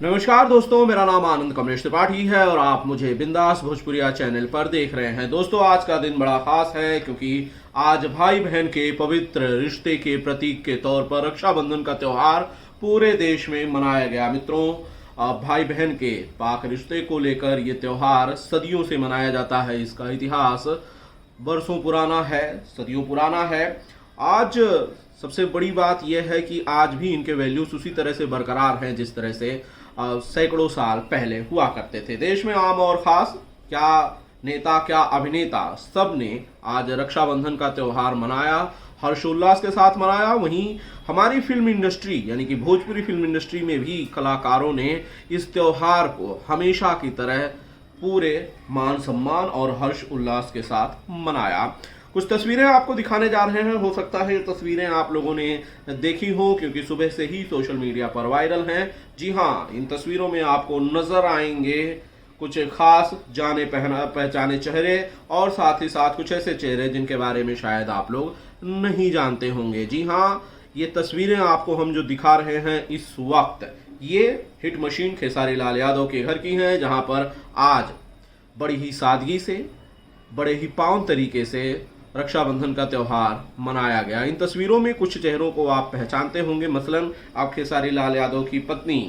नमस्कार दोस्तों, मेरा नाम आनंद कमलेश त्रिपाठी है और आप मुझे बिंदास भोजपुरिया चैनल पर देख रहे हैं। दोस्तों, आज का दिन बड़ा खास है क्योंकि आज भाई बहन के पवित्र रिश्ते के प्रतीक के तौर पर रक्षाबंधन का त्योहार पूरे देश में मनाया गया। मित्रों, भाई बहन के पाक रिश्ते को लेकर ये त्योहार सदियों से मनाया जाता है। इसका इतिहास बरसों पुराना है, सदियों पुराना है। आज सबसे बड़ी बात यह है कि आज भी इनके वैल्यूज उसी तरह से बरकरार हैं जिस तरह से सैकड़ों साल पहले हुआ करते थे। देश में आम और खास, क्या नेता क्या अभिनेता, सब ने आज रक्षाबंधन का त्योहार मनाया, हर्षोल्लास के साथ मनाया। वहीं हमारी फिल्म इंडस्ट्री यानी कि भोजपुरी फिल्म इंडस्ट्री में भी कलाकारों ने इस त्योहार को हमेशा की तरह पूरे मान सम्मान और हर्ष उल्लास के साथ मनाया। कुछ तस्वीरें आपको दिखाने जा रहे हैं। हो सकता है ये तस्वीरें आप लोगों ने देखी हो क्योंकि सुबह से ही सोशल मीडिया पर वायरल हैं। जी हाँ, इन तस्वीरों में आपको नजर आएंगे कुछ खास जाने पहचाने चेहरे और साथ ही साथ कुछ ऐसे चेहरे जिनके बारे में शायद आप लोग नहीं जानते होंगे। जी हाँ, ये तस्वीरें आपको हम जो दिखा रहे हैं इस वक्त, ये हिट मशीन खेसारी लाल यादव के घर की हैं, जहां पर आज बड़ी ही सादगी से, बड़े ही पावन तरीके से रक्षाबंधन का त्योहार मनाया गया। इन तस्वीरों में कुछ चेहरों को आप पहचानते होंगे। मसलन आप खेसारी लाल यादव की पत्नी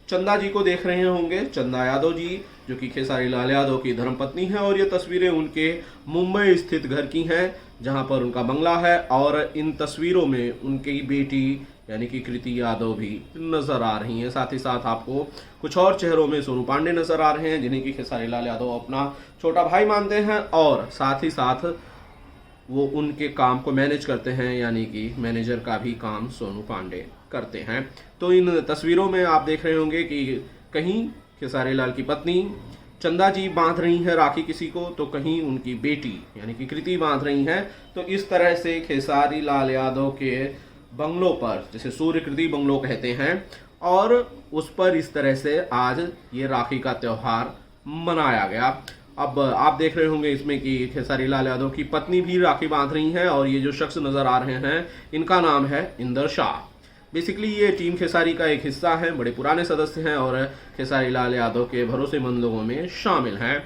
चंदा जी को देख रहे होंगे। चंदा यादव जी जो कि खेसारी लाल यादव की धर्मपत्नी है, और ये तस्वीरें उनके मुंबई स्थित घर की हैं जहां पर उनका बंगला है। और इन तस्वीरों में उनकी बेटी यानी कि कृति यादव भी नजर आ रही हैं। साथ ही साथ आपको कुछ और चेहरों में सोनू पांडे नजर आ रहे हैं जिन्हें कि खेसारी लाल यादव अपना छोटा भाई मानते हैं, और साथ ही साथ वो उनके काम को मैनेज करते हैं, यानी कि मैनेजर का भी काम सोनू पांडे करते हैं। तो इन तस्वीरों में आप देख रहे होंगे कि कहीं खेसारी लाल की पत्नी चंदा जी बांध रही है राखी किसी को, तो कहीं उनकी बेटी यानी कि कृति बांध रही है। तो इस तरह से खेसारी लाल यादव के बंगलों पर, जिसे सूर्य कृति बंगलो कहते हैं, और उस पर इस तरह से आज ये राखी का त्योहार मनाया गया। अब आप देख रहे होंगे इसमें कि खेसारी लाल यादव की पत्नी भी राखी बांध रही हैं, और ये जो शख्स नजर आ रहे हैं इनका नाम है इंदर शाह। बेसिकली ये टीम खेसारी का एक हिस्सा है, बड़े पुराने सदस्य हैं और खेसारी लाल यादव के भरोसेमंद लोगों में शामिल हैं।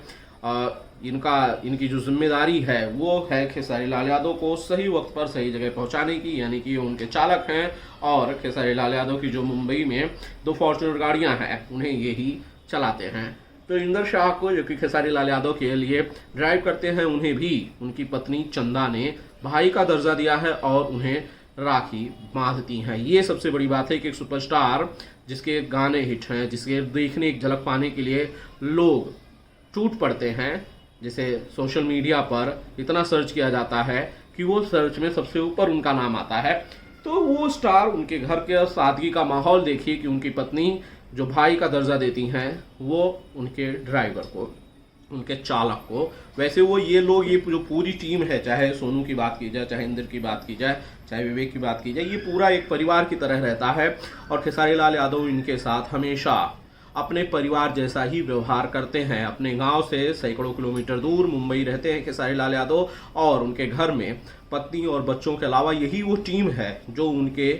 इनकी जो जिम्मेदारी है वो है खेसारी लाल यादव को सही वक्त पर सही जगह पहुंचाने की, यानी कि उनके चालक हैं। और खेसारी लाल यादव की जो मुंबई में 2 फॉर्च्यूनर गाड़ियां हैं उन्हें ये ही चलाते हैं। तो इंदर शाह को, जो कि खेसारी लाल यादव के लिए ड्राइव करते हैं, उन्हें भी उनकी पत्नी चंदा ने भाई का दर्जा दिया है और उन्हें राखी बांधती हैं। ये सबसे बड़ी बात है कि एक सुपरस्टार जिसके गाने हिट हैं, जिसके देखने एक झलक पाने के लिए लोग टूट पड़ते हैं, जिसे सोशल मीडिया पर इतना सर्च किया जाता है कि वो सर्च में सबसे ऊपर उनका नाम आता है, तो वो स्टार, उनके घर के सादगी का माहौल देखिए कि उनकी पत्नी जो भाई का दर्जा देती हैं वो उनके ड्राइवर को, उनके चालक को। वैसे वो ये लोग, ये जो पूरी टीम है, चाहे सोनू की बात की जाए, चाहे इंद्र की बात की जाए, चाहे विवेक की बात की जाए, ये पूरा एक परिवार की तरह रहता है। और खेसारी लाल यादव इनके साथ हमेशा अपने परिवार जैसा ही व्यवहार करते हैं। अपने गांव से सैकड़ों किलोमीटर दूर मुंबई रहते हैं खेसारी लाल यादव, और उनके घर में पत्नी और बच्चों के अलावा यही वो टीम है जो उनके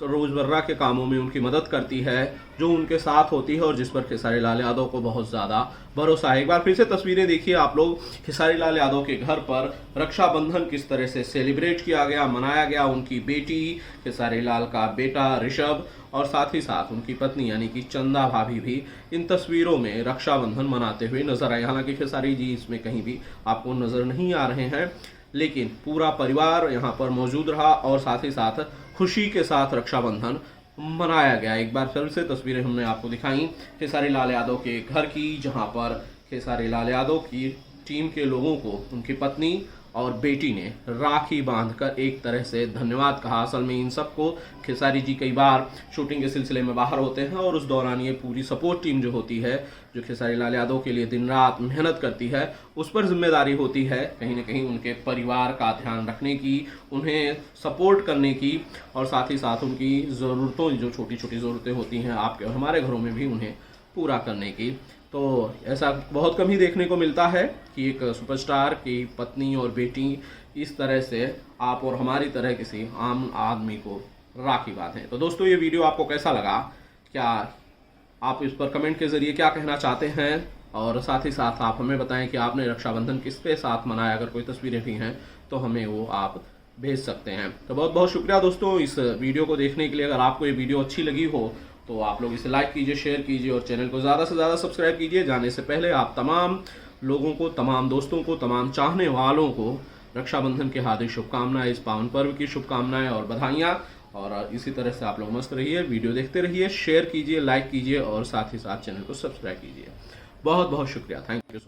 रोजमर्रा के कामों में उनकी मदद करती है, जो उनके साथ होती है और जिस पर खेसारी लाल यादव को बहुत ज्यादा भरोसा है। एक बार फिर से तस्वीरें देखिए आप लोग, खेसारी लाल यादव के घर पर रक्षाबंधन किस तरह से सेलिब्रेट किया गया, मनाया गया। उनकी बेटी, खेसारी लाल का बेटा ऋषभ, और साथ ही साथ उनकी पत्नी यानी कि चंदा भाभी भी इन तस्वीरों में रक्षाबंधन मनाते हुए नजर आए। हालांकि खेसारी जी इसमें कहीं भी आपको नजर नहीं आ रहे हैं, लेकिन पूरा परिवार यहाँ पर मौजूद रहा और साथ ही साथ खुशी के साथ रक्षाबंधन मनाया गया। एक बार फिर से तस्वीरें हमने आपको दिखाई खेसारी लाल यादव के घर की, जहां पर खेसारी लाल यादव की टीम के लोगों को उनकी पत्नी और बेटी ने राखी बांधकर एक तरह से धन्यवाद कहा। असल में इन सबको, खेसारी जी कई बार शूटिंग के सिलसिले में बाहर होते हैं और उस दौरान ये पूरी सपोर्ट टीम जो होती है, जो खेसारी लाल यादव के लिए दिन रात मेहनत करती है, उस पर जिम्मेदारी होती है कहीं ना कहीं उनके परिवार का ध्यान रखने की, उन्हें सपोर्ट करने की, और साथ ही साथ उनकी ज़रूरतों, जो छोटी छोटी ज़रूरतें होती हैं आपके और हमारे घरों में भी, उन्हें पूरा करने की। तो ऐसा बहुत कम ही देखने को मिलता है कि एक सुपरस्टार की पत्नी और बेटी इस तरह से आप और हमारी तरह किसी आम आदमी को राखी बांधें। तो दोस्तों, ये वीडियो आपको कैसा लगा? क्या आप इस पर कमेंट के ज़रिए क्या कहना चाहते हैं, और साथ ही साथ आप हमें बताएं कि आपने रक्षाबंधन किसके साथ मनाया। अगर कोई तस्वीरें भी हैं तो हमें वो आप भेज सकते हैं। तो बहुत बहुत शुक्रिया दोस्तों इस वीडियो को देखने के लिए। अगर आपको ये वीडियो अच्छी लगी हो तो आप लोग इसे लाइक कीजिए, शेयर कीजिए और चैनल को ज़्यादा से ज़्यादा सब्सक्राइब कीजिए। जाने से पहले आप तमाम लोगों को, तमाम दोस्तों को, तमाम चाहने वालों को रक्षाबंधन की हार्दिक शुभकामनाएं, इस पावन पर्व की शुभकामनाएं और बधाइयाँ। और इसी तरह से आप लोग मस्त रहिए, वीडियो देखते रहिए, शेयर कीजिए, लाइक कीजिए और साथ ही साथ चैनल को सब्सक्राइब कीजिए। बहुत बहुत शुक्रिया, थैंक यू।